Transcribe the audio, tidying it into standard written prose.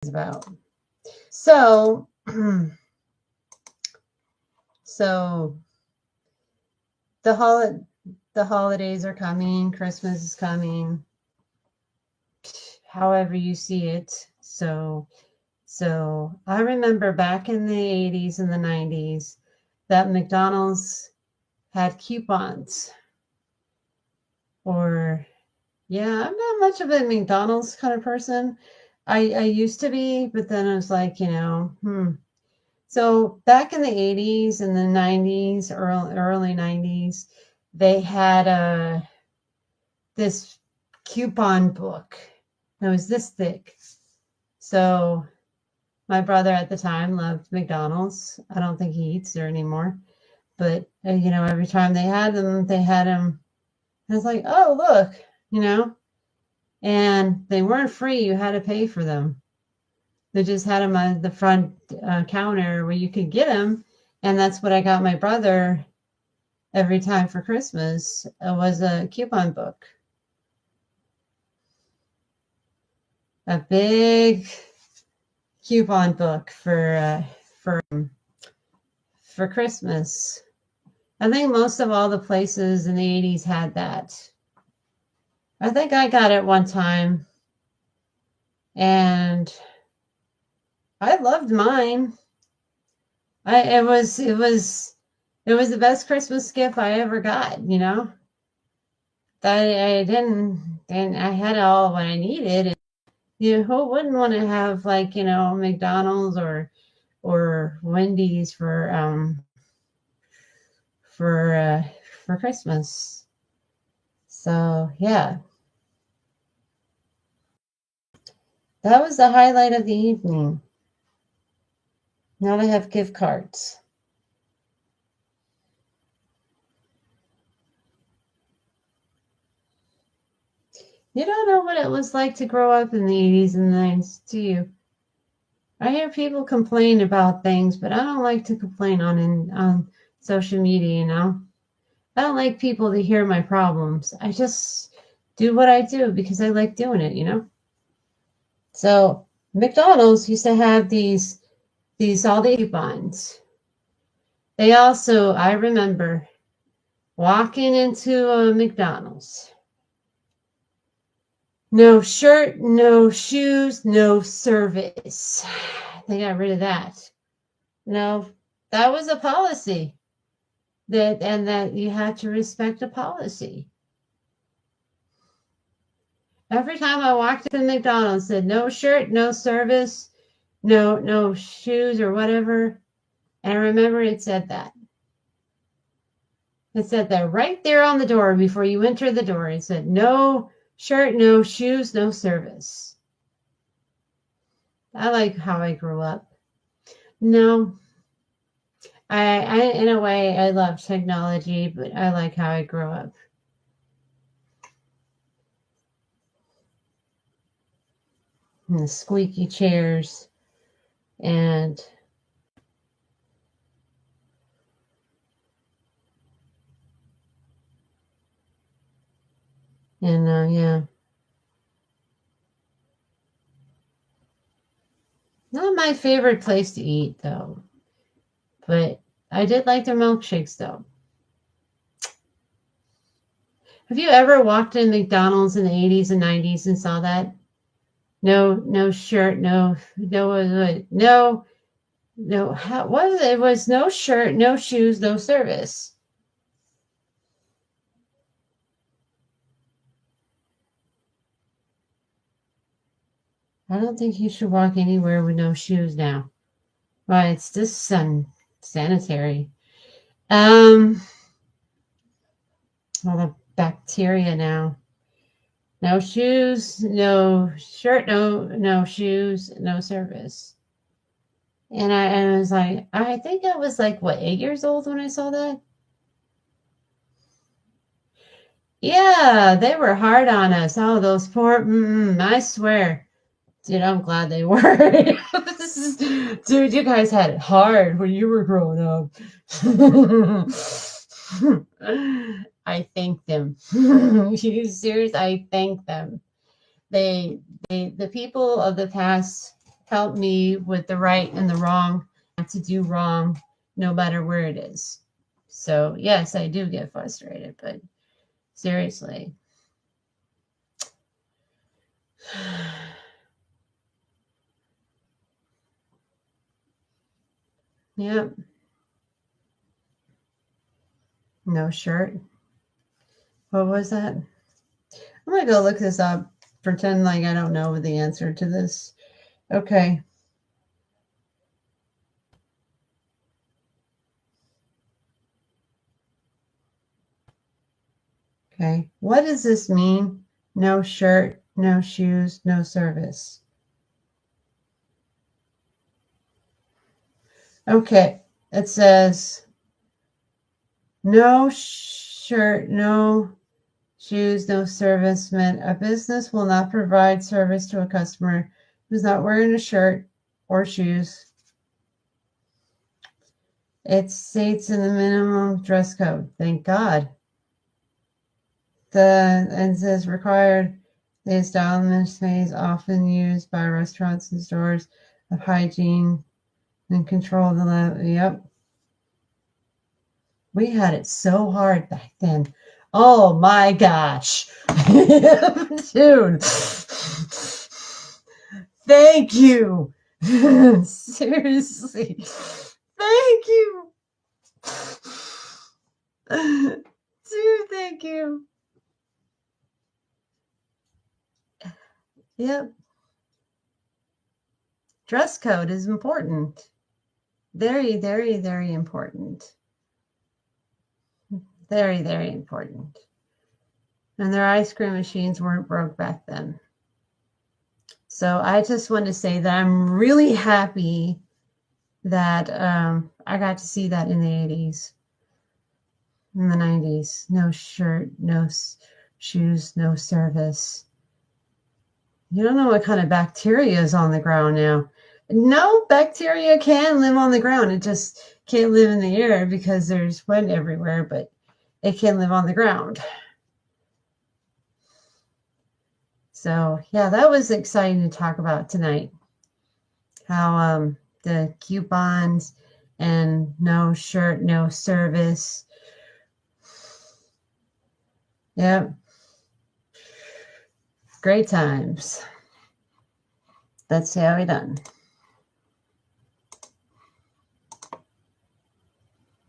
about. So, so the holidays are coming. Christmas is coming. However you see it. So I remember back in the 80s and the 90s that McDonald's had coupons. Or, yeah, I'm not much of a McDonald's kind of person. I used to be, but then I was like, So back in the 80s and the 90s, early 90s, they had this coupon book. It was this thick. So my brother at the time loved McDonald's. I don't think he eats there anymore. But, every time they had them. And I was like, oh, look, and they weren't free. You had to pay for them. They just had them on the front counter where you could get them. And that's what I got my brother every time for Christmas. It was a coupon book. A big coupon book for Christmas. I think most of all the places in the 80s had that. I think I got it one time. And I loved mine. It was the best Christmas gift I ever got, I had all what I needed. And, who wouldn't want to have McDonald's or Wendy's for Christmas? So yeah. That was the highlight of the evening. Now they have gift cards. You don't know what it was like to grow up in the 80s and 90s, do you? I hear people complain about things, but I don't like to complain on social media, I don't like people to hear my problems. I just do what I do because I like doing it, So McDonald's used to have these all the coupons. They also, I remember walking into a McDonald's. No shirt, no shoes, no service. They got rid of that. No, that was a policy. That you had to respect a policy. Every time I walked into McDonald's, said no shirt, no service, no shoes or whatever. And I remember it said that. It said that right there on the door before you enter the door. It said no shirt, no shoes, no service. I like how I grew up. No, I in a way, I love technology, but I like how I grew up. And the squeaky chairs and yeah. Not my favorite place to eat, though. But I did like their milkshakes, though. Have you ever walked in McDonald's in the 80s and 90s and saw that? No shirt, no, what was it? It was no shirt, no shoes, no service. I don't think you should walk anywhere with no shoes now. Right, it's just sanitary. All the bacteria now. No shoes, no shirt, no shoes, no service. And I was like, I think I was like, what, 8 years old when I saw that? Yeah, they were hard on us. Oh, those poor, I swear. Dude, I'm glad they were. Dude, you guys had it hard when you were growing up. I thank them. You serious? I thank them. The people of the past help me with the right and the wrong, not to do wrong, no matter where it is. So yes, I do get frustrated, but seriously. Yep. No shirt. What was that? I'm gonna go look this up. Pretend like I don't know the answer to this. Okay. Okay. What does this mean? No shirt, no shoes, no service. Okay. It says no shirt, no shoes, no service meant a business will not provide service to a customer who's not wearing a shirt or shoes. It states in the minimum dress code. Thank God. And says required. The establishment is often used by restaurants and stores of hygiene and control the level. Yep. We had it so hard back then. Oh my gosh. Dude. Thank you. Seriously. Thank you. Dude, thank you. Yep. Dress code is important. Very, very, very important. Very, very important. And their ice cream machines weren't broke back then. So I just want to say that I'm really happy that I got to see that in the 80s, in the 90s. No shirt, no shoes, no service. You don't know what kind of bacteria is on the ground now. No, bacteria can live on the ground. It just can't live in the air because there's wind everywhere, but it can live on the ground. So yeah, that was exciting to talk about tonight. How the coupons and no shirt, no service. Yep. Great times. That's how we done.